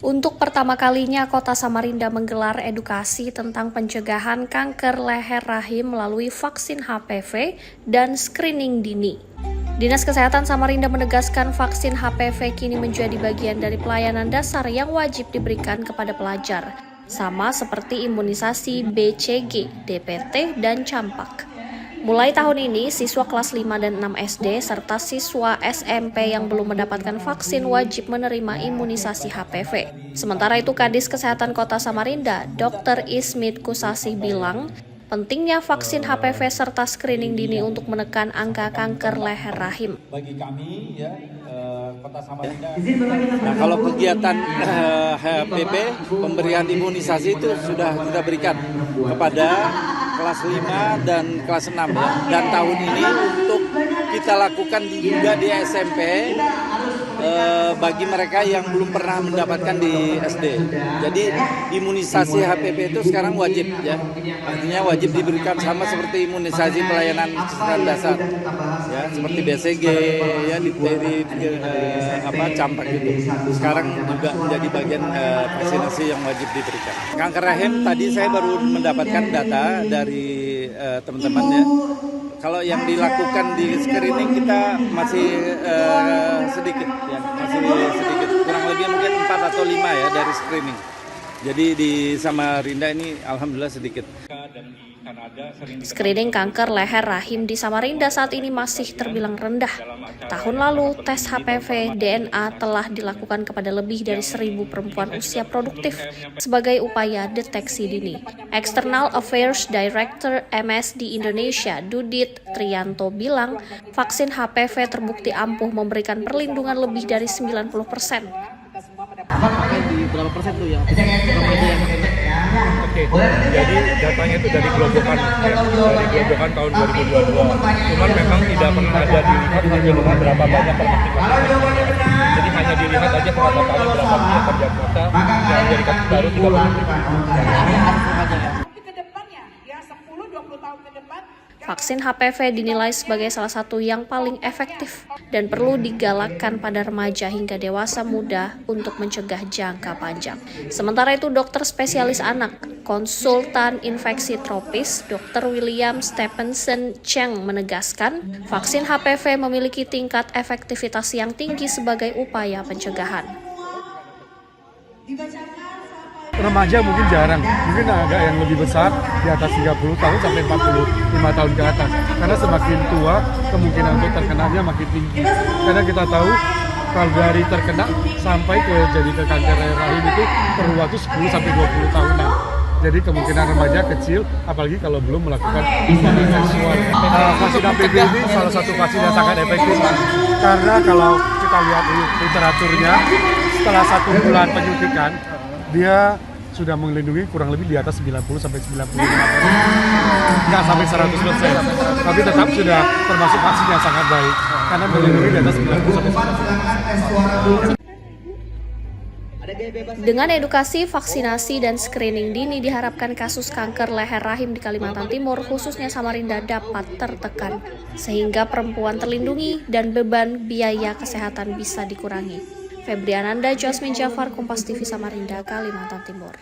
Untuk pertama kalinya, Kota Samarinda menggelar edukasi tentang pencegahan kanker leher rahim melalui vaksin HPV dan screening dini. Dinas Kesehatan Samarinda menegaskan vaksin HPV kini menjadi bagian dari pelayanan dasar yang wajib diberikan kepada pelajar, sama seperti imunisasi BCG, DPT, dan campak. Mulai tahun ini, siswa kelas 5 dan 6 SD serta siswa SMP yang belum mendapatkan vaksin wajib menerima imunisasi HPV. Sementara itu, Kadis Kesehatan Kota Samarinda, Dr. Ismit Kusasi bilang, pentingnya vaksin HPV serta screening dini untuk menekan angka kanker leher rahim. Bagi kami, ya, Kota Samarinda. Nah, kalau kegiatan HPV, pemberian imunisasi itu sudah kita berikan kepada kelas 5 dan kelas 6 ya. Dan tahun ini untuk kita lakukan juga di SMP bagi mereka yang belum pernah mendapatkan di SD. Jadi imunisasi HPV itu sekarang wajib ya. Artinya wajib diberikan sama seperti imunisasi pelayanan kesehatan dasar. Ya, seperti BCG ya, difteri, campak gitu. Sekarang juga menjadi bagian vaksinasi yang wajib diberikan. Kanker rahim tadi saya baru mendapatkan data dari teman-teman ya. Kalau yang dilakukan di screening kita masih sedikit ya, kurang lebih mungkin 4 atau 5 ya dari screening. Jadi di Samarinda ini alhamdulillah sedikit. Screening kanker leher rahim di Samarinda saat ini masih terbilang rendah. Tahun lalu, tes HPV DNA telah dilakukan kepada lebih dari 1.000 perempuan usia produktif sebagai upaya deteksi dini. External Affairs Director MSD Indonesia, Dudit Trianto bilang, vaksin HPV terbukti ampuh memberikan perlindungan lebih dari 90%. Di berapa persen tuh yang remaja yang Oke, jadi datanya itu dari Gelobokan tahun 2022. Cuman memang tidak pernah ada dilihat hanya dengan berapa banyak perspektif. Jadi hanya dilihat aja berapa kali berapa dia terjangkita yang jadi kasus baru 30. Vaksin HPV dinilai sebagai salah satu yang paling efektif dan perlu digalakkan pada remaja hingga dewasa muda untuk mencegah jangka panjang. Sementara itu, dokter spesialis anak, konsultan infeksi tropis, Dr. William Stephenson Cheng menegaskan, vaksin HPV memiliki tingkat efektivitas yang tinggi sebagai upaya pencegahan. Remaja mungkin jarang, mungkin agak yang lebih besar di atas 30 tahun sampai 45 tahun ke atas. Karena semakin tua kemungkinan untuk terkenanya makin tinggi. Karena kita tahu kalau dari terkena sampai ke jadi ke kanker rahim itu perlu waktu 10 sampai 20 tahunan. Jadi kemungkinan remaja kecil, apalagi kalau belum melakukan hubungan seksual. Vaksin HPV ini salah satu vaksin yang sangat efektif, karena kalau kita lihat literaturnya, setelah 1 bulan penyuntikan, dia sudah melindungi kurang lebih di atas 90 sampai 95%. Nggak sampai 100%, tapi tetap sudah termasuk vaksin yang sangat baik karena melindungi di atas 90 sampai 95%. Dengan edukasi, vaksinasi, dan screening dini diharapkan kasus kanker leher rahim di Kalimantan Timur, khususnya Samarinda, dapat tertekan, sehingga perempuan terlindungi dan beban biaya kesehatan bisa dikurangi. Febriananda, Jasmine Jafar, Kompas TV Samarinda, Kalimantan Timur.